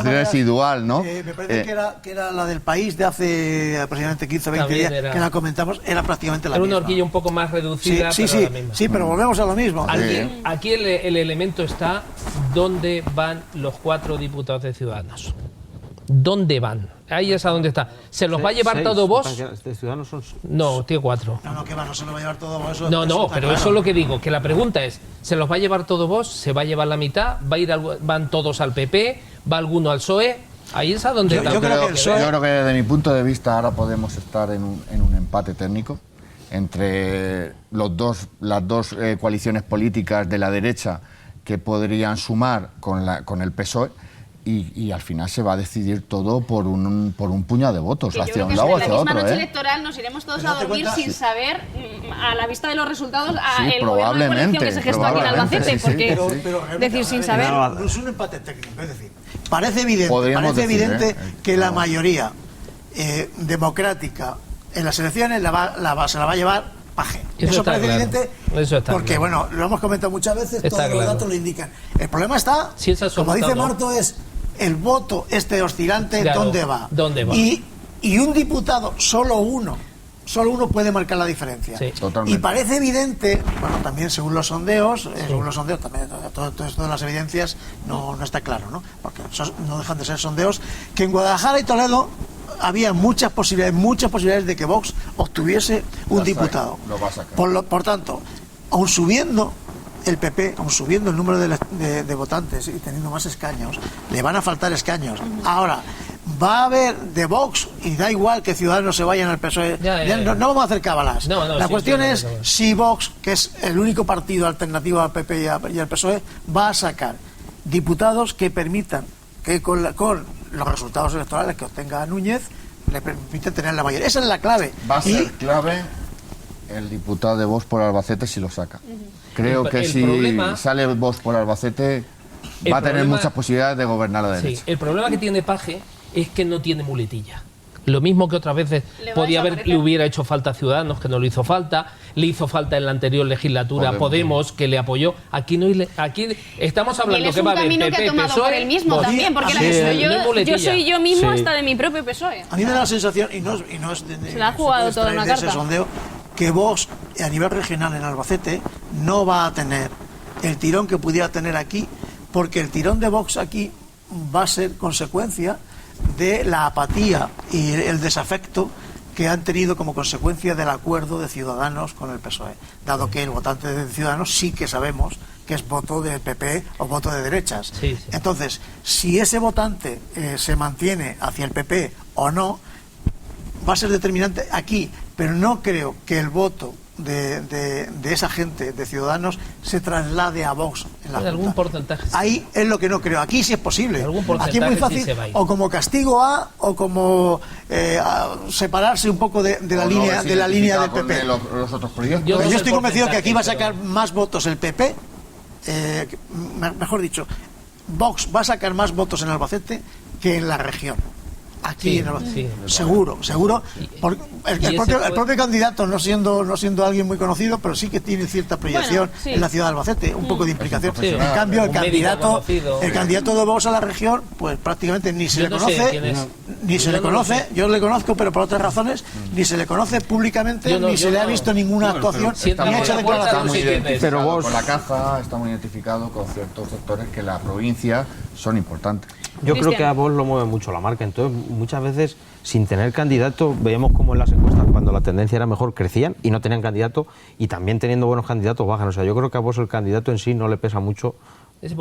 residual, ¿no? Me parece que era la del País de hace aproximadamente 15 o 20 días, que la comentamos, era prácticamente la misma. Era una horquilla un poco más reducida, sí, pero la misma. Sí, pero volvemos a lo mismo. Aquí el elemento está dónde van los 4 diputados de Ciudadanos. ¿Dónde van? Ahí es a dónde está. ¿Se los va a llevar todo Vox? ¿De Ciudadanos son? No, tiene 4. No, que va, no se los va a llevar todo Vox. No, pero eso es lo que digo, que la pregunta es, ¿se los va a llevar todo Vox? ¿Se va a llevar la mitad? ¿Van todos al PP? ¿Va alguno al PSOE? Ahí es a donde está. Yo creo que desde mi punto de vista ahora podemos estar en un empate técnico entre las dos coaliciones políticas de la derecha que podrían sumar con el PSOE. Y al final se va a decidir todo por un puñado de votos, hacia un lado o hacia otro. En la misma noche electoral nos iremos todos a dormir sin saber, a la vista de los resultados, el gobierno de coalición que se gestó aquí en Albacete, porque decir sin saber... No es un empate técnico, es decir, parece evidente que la mayoría democrática en las elecciones se la va a llevar Paje. Eso parece evidente, porque bueno, lo hemos comentado muchas veces, todos los datos lo indican. El problema está, como dice Marto, es el voto oscilante, ¿dónde va? Y un diputado, solo uno puede marcar la diferencia. Sí, totalmente. Y parece evidente, bueno, también según los sondeos, también todo esto de las evidencias no está claro, ¿no? Porque no dejan de ser sondeos, que en Guadalajara y Toledo había muchas posibilidades de que Vox obtuviese un diputado. Por tanto, aun subiendo el PP, aun subiendo el número de votantes y teniendo más escaños, le van a faltar escaños. Ahora, va a haber de Vox, y da igual que Ciudadanos se vayan al PSOE, no vamos a hacer cábalas. La cuestión es si Vox, que es el único partido alternativo al PP y al PSOE, va a sacar diputados que permitan que con los resultados electorales que obtenga Núñez le permiten tener la mayoría. Esa es la clave. Va a ser clave el diputado de Vox por Albacete si lo saca. Creo que si sale Vox por Albacete va a tener muchas posibilidades de gobernar a la derecha. El problema que tiene Paje es que no tiene muletilla. Lo mismo que otras veces le hubiera hecho falta a Ciudadanos, que no le hizo falta, le hizo falta en la la legislatura Podemos, que le apoyó. Aquí estamos hablando que va a haber PP, que ha tomado PSOE, por él mismo también, porque yo soy yo mismo hasta de mi propio PSOE. A mí me da la sensación, y no es se la ha jugado toda una carta, sondeo, que Vox a nivel regional en Albacete no va a tener el tirón que pudiera tener aquí, porque el tirón de Vox aquí va a ser consecuencia de la apatía y el desafecto que han tenido como consecuencia del acuerdo de Ciudadanos con el PSOE, dado que el votante de Ciudadanos sí que sabemos que es voto del PP o voto de derechas. Entonces, si ese votante se mantiene hacia el PP o no, va a ser determinante aquí, pero no creo que el voto de esa gente de Ciudadanos se traslade a Vox en la algún porcentaje. Ahí es lo que no creo. Aquí sí es posible. Aquí es muy fácil, sí, o como castigo a, o como separarse un poco de la línea del PP. Los otros proyectos. Yo estoy convencido que aquí va a sacar más votos el PP, mejor dicho, Vox va a sacar más votos en Albacete que en la región. aquí seguro. El propio candidato, no siendo alguien muy conocido, pero sí que tiene cierta proyección en la ciudad de Albacete, un poco de implicación. En cambio, el candidato de Vox a la región, pues prácticamente ni se le conoce, yo le conozco, pero por otras razones, ni se le conoce públicamente, ni se le ha visto ninguna actuación, ni ha hecho declaraciones. Pero vos, con la caza está muy identificado con ciertos sectores que la provincia son importantes. Yo creo que a Vox lo mueve mucho la marca, entonces muchas veces sin tener candidato veíamos cómo en las encuestas cuando la tendencia era mejor crecían y no tenían candidato, y también teniendo buenos candidatos bajan. O sea, yo creo que a Vox el candidato en sí no le pesa mucho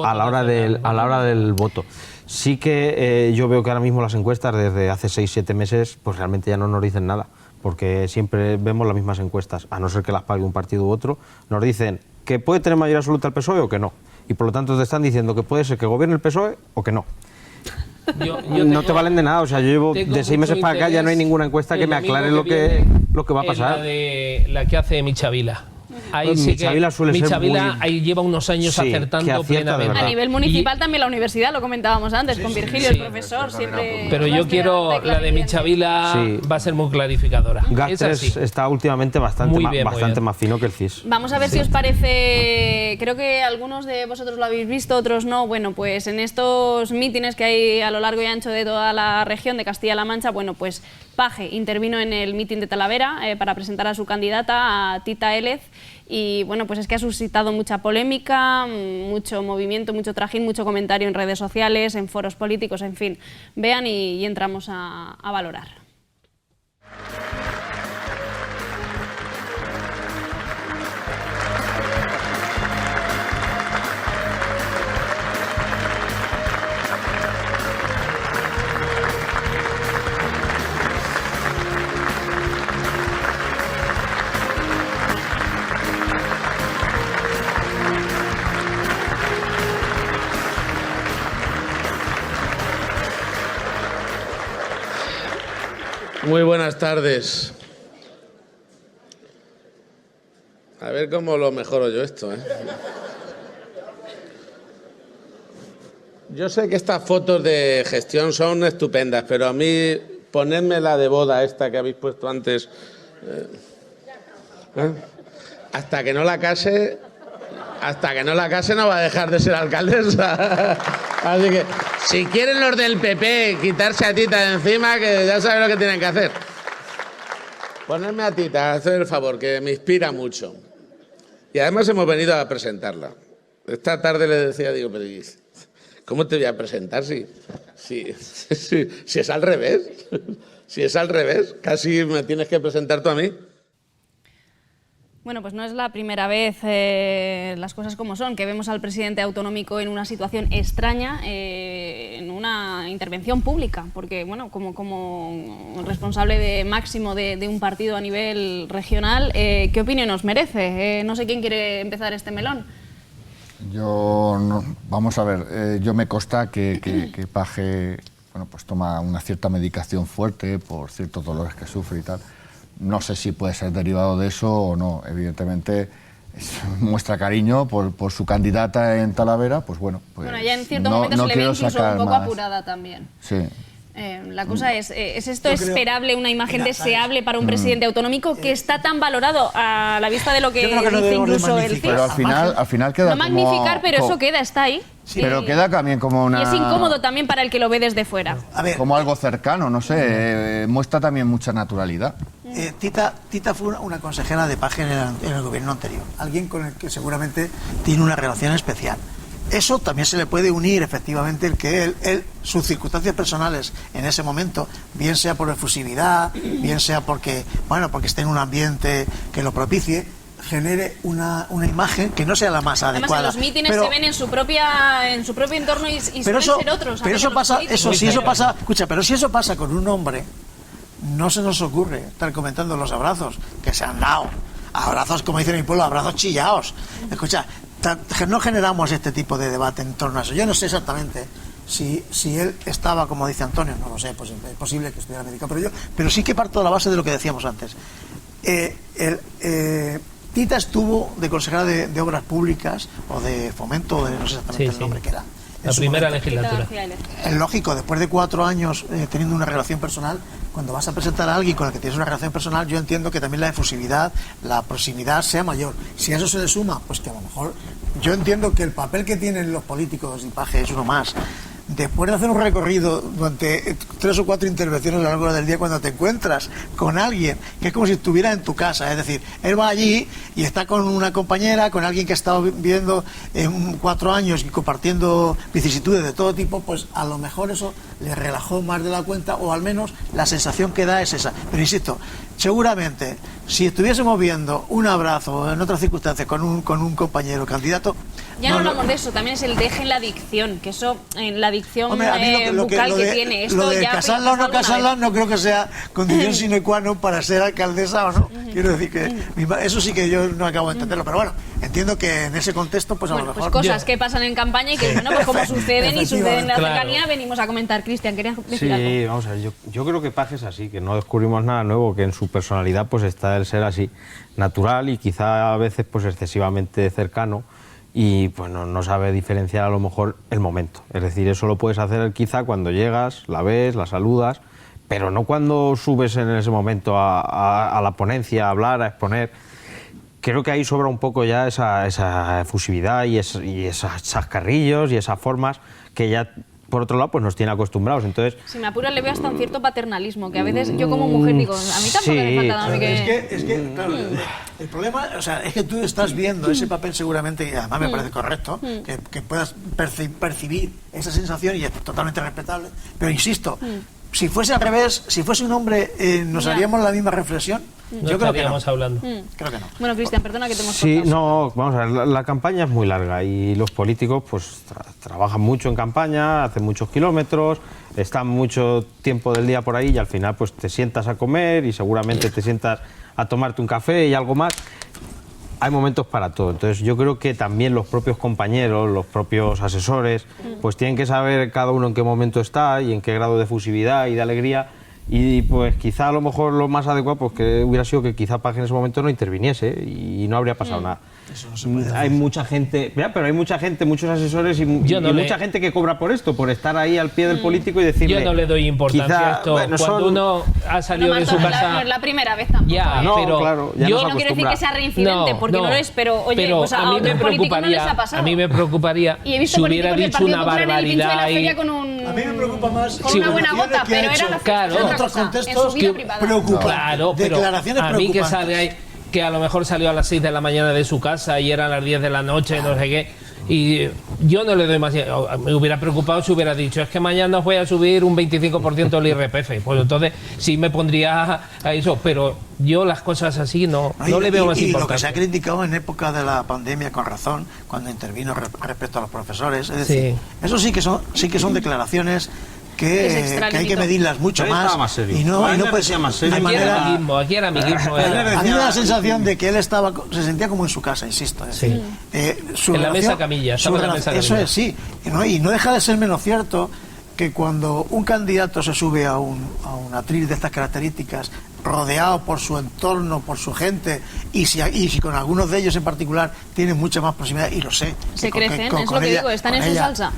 a la hora del voto. Sí que yo veo que ahora mismo las encuestas desde hace 6-7 meses pues realmente ya no nos dicen nada, porque siempre vemos las mismas encuestas, a no ser que las pague un partido u otro, nos dicen que puede tener mayoría absoluta el PSOE o que no, y por lo tanto te están diciendo que puede ser que gobierne el PSOE o que no. No te valen de nada, o sea, yo llevo de 6 meses para acá, ya no hay ninguna encuesta que me aclare lo que va a pasar. La que hace Michavila. Ahí sí que Michavila ahí lleva unos años acertando plenamente. A nivel municipal también la universidad, lo comentábamos antes, con Virgilio, el profesor, siempre... Pero yo quiero, la de Michavila va a ser muy clarificadora. Gastres está últimamente bastante más fino que el CIS. Vamos a ver si os parece, creo que algunos de vosotros lo habéis visto, otros no. Bueno, pues en estos mítines que hay a lo largo y ancho de toda la región de Castilla-La Mancha, bueno, pues Paje intervino en el mitin de Talavera para presentar a su candidata, a Tita Élez, y bueno, pues es que ha suscitado mucha polémica, mucho movimiento, mucho trajín, mucho comentario en redes sociales, en foros políticos, en fin. Vean y entramos a valorar. Muy buenas tardes. A ver cómo lo mejoro yo esto, ¿eh? Yo sé que estas fotos de gestión son estupendas, pero a mí ponedme la de boda esta que habéis puesto antes. Hasta que no la case no va a dejar de ser alcaldesa. Así que si quieren los del PP quitarse a Tita de encima, que ya saben lo que tienen que hacer. Ponerme a Tita, hacer el favor, que me inspira mucho. Y además hemos venido a presentarla. Esta tarde le decía, digo, pero ¿cómo te voy a presentar si es al revés? Si es al revés, casi me tienes que presentar tú a mí. Bueno, pues no es la primera vez, las cosas como son, que vemos al presidente autonómico en una situación extraña, en una intervención pública, porque bueno, como responsable máximo de un partido a nivel regional, ¿qué opinión os merece? No sé quién quiere empezar este melón. Vamos a ver, yo me consta que Paje pues toma una cierta medicación fuerte por ciertos dolores que sufre y tal. No sé si puede ser derivado de eso o no. Evidentemente muestra cariño por su candidata en Talavera, pues bueno. Pues ya en cierto momento se le ve incluso un poco apurada también. Sí. La cosa ¿es esto esperable, una imagen deseable para un presidente autonómico que está tan valorado a la vista de lo que dice incluso el CIS? Pero al final queda no magnificar, pero eso queda, está ahí. Sí. Pero queda también como una... Y es incómodo también para el que lo ve desde fuera. A ver, como algo cercano, no sé, muestra también mucha naturalidad. Tita fue una consejera de Paje en el gobierno anterior, alguien con el que seguramente tiene una relación especial. Eso también se le puede unir efectivamente el que sus circunstancias personales en ese momento, bien sea por efusividad, bien sea porque esté en un ambiente que lo propicie, genere una imagen que no sea la más adecuada. Además, en los mítines se ven en su propio entorno y suelen ser otros. Pero si eso pasa con un hombre, no se nos ocurre estar comentando los abrazos que se han dado. Abrazos, como dice mi pueblo, abrazos chillaos. Escucha, no generamos este tipo de debate en torno a eso. Yo no sé exactamente si él estaba, como dice Antonio, no lo sé, pues es posible que estuviera medicado, pero sí que parto de la base de lo que decíamos antes. Tita estuvo de consejera de Obras Públicas o de Fomento, no sé exactamente el nombre que era, La primera legislatura. Es lógico, después de 4 años teniendo una relación personal, cuando vas a presentar a alguien con el que tienes una relación personal, yo entiendo que también la efusividad, la proximidad sea mayor. Si a eso se le suma, pues que a lo mejor... Yo entiendo que el papel que tienen los políticos, y Paje es uno más, después de hacer un recorrido durante 3 o 4 intervenciones a lo largo del día, cuando te encuentras con alguien que es como si estuviera en tu casa, es decir, él va allí y está con una compañera, con alguien que ha estado viviendo 4 años y compartiendo vicisitudes de todo tipo, pues a lo mejor eso le relajó más de la cuenta, o al menos la sensación que da es esa. Pero insisto, seguramente si estuviésemos viendo un abrazo en otras circunstancias con un compañero candidato... Ya no hablamos de eso, también es el deje en la adicción, que eso, en la adicción bucal que tiene. Esto lo de ya casarla o no casarla no creo que sea condición sine qua non para ser alcaldesa o no. Quiero decir que eso sí que yo no acabo de entenderlo, pero bueno, entiendo que en ese contexto pues a lo mejor... Pues cosas que pasan en campaña y que, bueno, pues como suceden y suceden en la cercanía, venimos a comentar. Cristian, ¿querías decir algo? Sí, vamos a ver, yo creo que Paje es así, que no descubrimos nada nuevo, que en su personalidad pues está el ser así, natural y quizá a veces pues excesivamente cercano, y pues no sabe diferenciar a lo mejor el momento. Es decir, eso lo puedes hacer quizá cuando llegas, la ves, la saludas, pero no cuando subes en ese momento a la ponencia, a hablar, a exponer. Creo que ahí sobra un poco ya esa efusividad y esos chascarrillos y esas formas que ya, por otro lado, pues nos tiene acostumbrados. Entonces, si me apuras, le veo hasta un cierto paternalismo, que a veces yo como mujer digo, a mí tampoco me falta nada. Es que claro, el problema, o sea, es que tú estás viendo ese papel seguramente, y además me parece correcto, que puedas percibir esa sensación, y es totalmente respetable, pero insisto, si fuese al revés, si fuese un hombre, ¿nos haríamos la misma reflexión? Yo creo que no. Hablando. Creo que no. Bueno, Cristian, perdona que te hemos sí, cortado. no, vamos a ver, la campaña es muy larga y los políticos pues trabajan mucho en campaña, hacen muchos kilómetros, están mucho tiempo del día por ahí y al final pues te sientas a comer y seguramente te sientas a tomarte un café y algo más. Hay momentos para todo, entonces yo creo que también los propios compañeros, los propios asesores, pues tienen que saber cada uno en qué momento está y en qué grado de efusividad y de alegría, y pues quizá a lo mejor lo más adecuado pues que hubiera sido que quizá Paje en ese momento no interviniese y no habría pasado nada. Eso no se puede hacer. Hay mucha gente, pero hay mucha gente, muchos asesores y mucha gente que cobra por esto, por estar ahí al pie del político y decirle... Yo no le doy importancia a esto. Bueno, cuando uno ha salido de su casa... No es la primera vez tampoco. Ya, pero claro, yo no quiero decir que sea reincidente, porque no lo es, pero oye, pues a otros políticos no les ha pasado. A mí me preocuparía si hubiera dicho una barbaridad ahí... A mí me preocupa más... Con una buena gota, pero era en otros contextos preocupantes. Claro, pero a mí que sale ahí... que a lo mejor salió a las 6 de la mañana de su casa y eran las 10 de la noche, no sé qué, y yo no le doy más. Me hubiera preocupado si hubiera dicho, es que mañana os voy a subir un 25% del IRPF, pues entonces sí me pondría a eso, pero yo las cosas así no le veo más importancia. Y lo que se ha criticado en época de la pandemia, con razón, cuando intervino respecto a los profesores, es decir, eso sí que son declaraciones que hay que medirlas mucho más y no puede ser más serio. Aquí era amiguismo. A mí me da la sensación de que él se sentía como en su casa, insisto. Sí. En la mesa camilla. Eso es, sí. Y no deja de ser menos cierto que cuando un candidato se sube a un atril de estas características, rodeado por su entorno, por su gente, y si con algunos de ellos en particular tienen mucha más proximidad, y lo sé. Se crecen, es lo que digo, están en su salsa.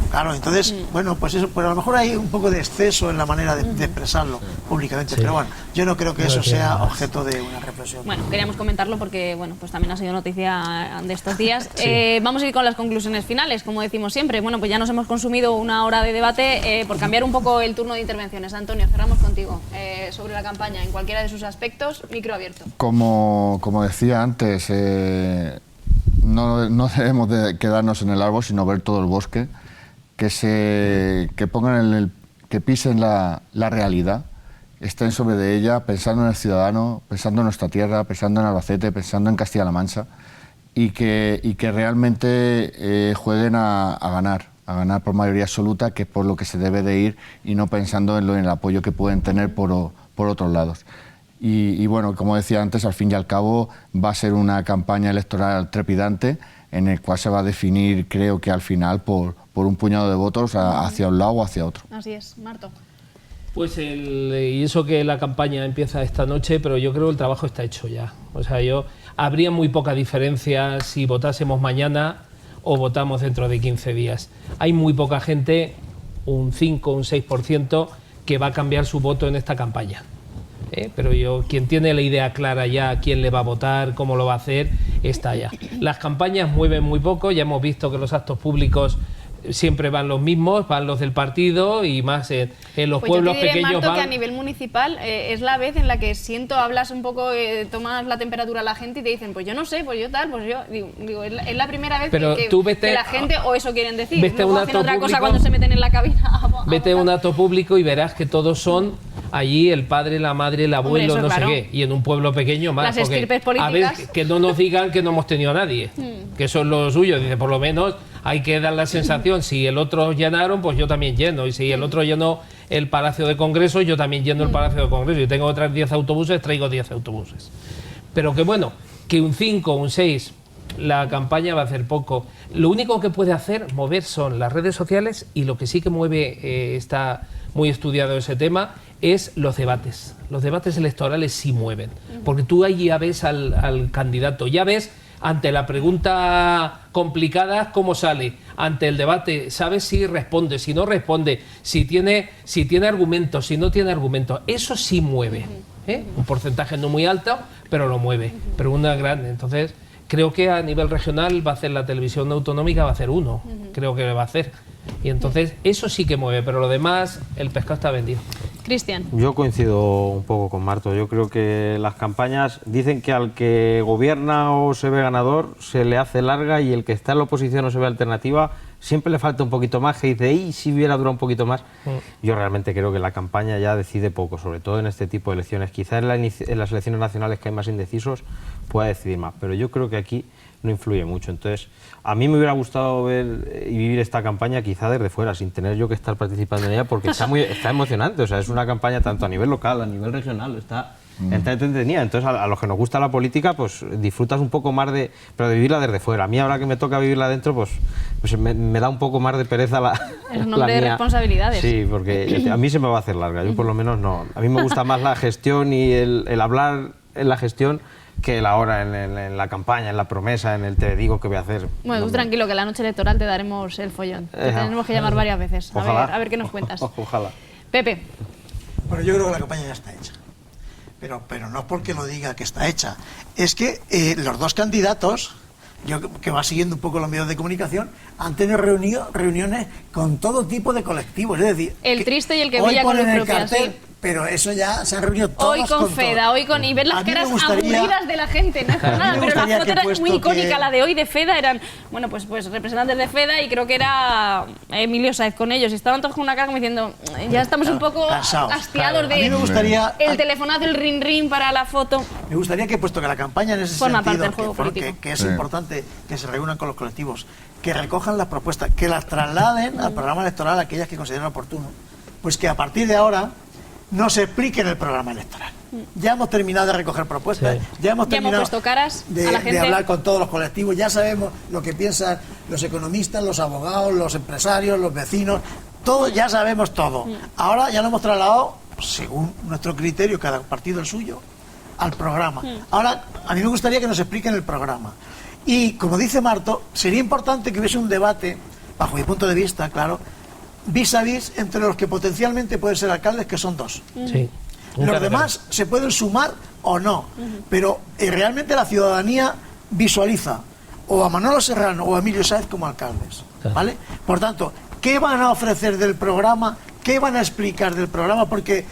Claro, entonces, bueno, pues eso, pero a lo mejor hay un poco de exceso en la manera de expresarlo públicamente, pero bueno, yo no creo que eso sea objeto de una reflexión. Bueno, queríamos comentarlo porque, bueno, pues también ha sido noticia de estos días. Vamos a ir con las conclusiones finales, como decimos siempre. Bueno, pues ya nos hemos consumido una hora de debate. Por cambiar un poco el turno de intervenciones, Antonio, cerramos contigo sobre la campaña en cualquiera de sus aspectos. Micro abierto. Como decía antes, no debemos de quedarnos en el árbol, sino ver todo el bosque. Que pongan que pisen la realidad, estén sobre de ella, pensando en el ciudadano, pensando en nuestra tierra, pensando en Albacete, pensando en Castilla-La Mancha, y que realmente jueguen a ganar por mayoría absoluta, que es por lo que se debe de ir, y no pensando en el apoyo que pueden tener por otros lados. Y bueno, como decía antes, al fin y al cabo va a ser una campaña electoral trepidante, en el cual se va a definir, creo que al final, por un puñado de votos hacia un lado o hacia otro. Así es, Marto. Pues y eso que la campaña empieza esta noche, pero yo creo que el trabajo está hecho ya. O sea, habría muy poca diferencia si votásemos mañana o votamos dentro de 15 días. Hay muy poca gente, un 5, un 6%, que va a cambiar su voto en esta campaña. Pero quien tiene la idea clara ya, quién le va a votar, cómo lo va a hacer, está ya. Las campañas mueven muy poco, ya hemos visto que los actos públicos siempre van los mismos, van los del partido y más en los pueblos yo te diré, pequeños Marto, que a nivel municipal es la vez en la que hablas un poco, tomas la temperatura a la gente y te dicen, pues yo no sé, pues yo tal, pues yo digo es la primera vez que la gente, o eso quieren decir, luego hacen otra cosa cuando se meten en la cabina. Vete a un acto público y verás que todos son allí el padre, la madre, el abuelo, no sé qué, y en un pueblo pequeño más. Las estirpes políticas. A ver, que no nos digan que no hemos tenido a nadie, que eso es lo suyo, dice, por lo menos hay que dar la sensación, si el otro llenaron, pues yo también lleno, y si el otro llenó el Palacio de Congreso, yo también lleno el Palacio de Congreso, y tengo otras 10 autobuses, traigo 10 autobuses. Pero que bueno, que un 5, un 6, la campaña va a hacer poco. Lo único que puede mover son las redes sociales, y lo que sí que mueve, está muy estudiado ese tema, es los debates. Los debates electorales sí mueven, porque tú ahí ya ves al candidato, ya ves ante la pregunta complicada cómo sale, ante el debate sabes si responde, si no responde, si tiene argumentos, si no tiene argumentos. Eso sí mueve, un porcentaje no muy alto, pero lo mueve, pero una gran. Entonces creo que a nivel regional va a hacer la televisión autonómica, va a hacer uno, creo que va a hacer. Y entonces eso sí que mueve, pero lo demás, el pescado está vendido. Cristian. Yo coincido un poco con Marto. Yo creo que las campañas dicen que al que gobierna o se ve ganador se le hace larga, y el que está en la oposición o se ve alternativa siempre le falta un poquito más, que dice, y si hubiera durado un poquito más. Yo realmente creo que la campaña ya decide poco, sobre todo en este tipo de elecciones. Quizás en las elecciones nacionales, que hay más indecisos, pueda decidir más, pero yo creo que aquí no influye mucho. Entonces, a mí me hubiera gustado ver y vivir esta campaña quizá desde fuera, sin tener yo que estar participando en ella, porque está emocionante. O sea, es una campaña tanto a nivel local, a nivel regional, está entretenida. Entonces, a los que nos gusta la política, pues disfrutas un poco más de vivirla desde fuera. A mí, ahora que me toca vivirla dentro, pues me da un poco más de pereza Es un nombre de responsabilidades. Sí, porque a mí se me va a hacer larga. Yo por lo menos no. A mí me gusta más la gestión y el hablar en la gestión que la hora en la campaña, en la promesa, en el te digo que voy a hacer. Bueno, tú tranquilo, que la noche electoral te daremos el follón. Te tenemos que llamar varias veces. A ver qué nos cuentas. Ojalá. Pepe. Bueno, yo creo que la campaña ya está hecha. Pero no es porque lo diga que está hecha. Es que los dos candidatos, yo que va siguiendo un poco los medios de comunicación, han tenido reuniones con todo tipo de colectivos. Es decir, el triste y el que brilla con luz propia, sí. Pero eso ya se han reunido todos hoy con FEDA, hoy con... Y ver las caras aburridas de la gente, no es por nada, pero la foto era muy icónica, la de hoy de FEDA, eran, bueno, pues representantes de FEDA, y creo que era Emilio Sáez con ellos, y estaban todos con una cara como diciendo, ya estamos un poco hastiados de el telefonazo, el ring ring para la foto. Me gustaría que, puesto que la campaña en ese sentido, que es importante que se reúnan con los colectivos, que recojan las propuestas, que las trasladen al programa electoral, aquellas que consideren oportuno, pues que a partir de ahora no se explique en el programa electoral. Ya hemos terminado de recoger propuestas, ya hemos terminado puesto caras de hablar con todos los colectivos, ya sabemos lo que piensan los economistas, los abogados, los empresarios, los vecinos, todo, ya sabemos todo. Ahora ya lo hemos trasladado, según nuestro criterio, cada partido el suyo, al programa. Ahora, a mí me gustaría que nos expliquen el programa. Y, como dice Marto, sería importante que hubiese un debate, bajo mi punto de vista, claro, vis a vis entre los que potencialmente pueden ser alcaldes, que son dos. Sí. Los demás se pueden sumar o no, pero realmente la ciudadanía visualiza o a Manolo Serrano o a Emilio Sáez como alcaldes, ¿vale? Por tanto, ¿qué van a ofrecer del programa? ¿Qué van a explicar del programa? Porque,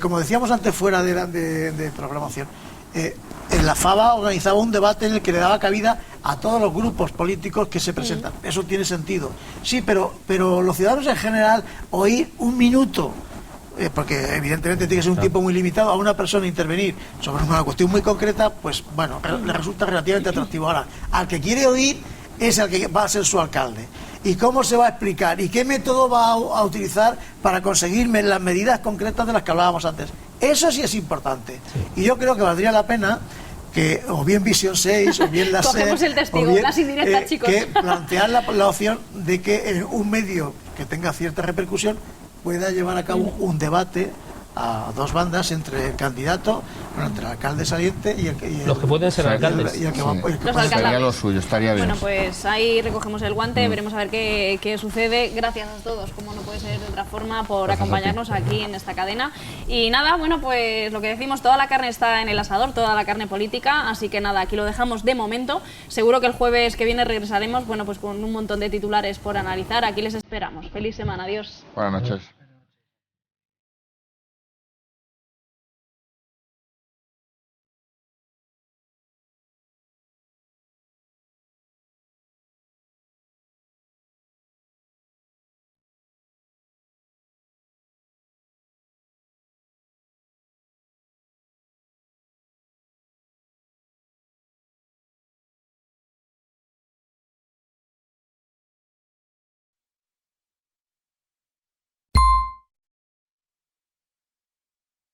como decíamos antes fuera de programación, en la FABA organizaba un debate en el que le daba cabida a todos los grupos políticos que se presentan. Eso tiene sentido. Sí, pero los ciudadanos en general, oír un minuto, porque evidentemente tiene que ser un tiempo muy limitado, a una persona intervenir sobre una cuestión muy concreta, pues bueno, le resulta relativamente atractivo. Ahora, al que quiere oír es al que va a ser su alcalde. ¿Y cómo se va a explicar? ¿Y qué método va a utilizar para conseguir las medidas concretas de las que hablábamos antes? Eso sí es importante. Y yo creo que valdría la pena que, o bien Visión 6, o bien la SER, el testigo, las indirectas, chicos, que plantear la opción de que un medio que tenga cierta repercusión pueda llevar a cabo un debate a dos bandas entre el candidato, entre el alcalde saliente y el los que pueden ser alcaldes. Estaría lo suyo, estaría bien. Bueno, pues ahí recogemos el guante, veremos a ver qué sucede. Gracias a todos, como no puede ser de otra forma, por acompañarnos aquí en esta cadena. Y nada, bueno, pues lo que decimos, toda la carne está en el asador, toda la carne política, así que nada, aquí lo dejamos de momento. Seguro que el jueves que viene regresaremos, bueno, pues con un montón de titulares por analizar. Aquí les esperamos. Feliz semana, adiós. Buenas noches.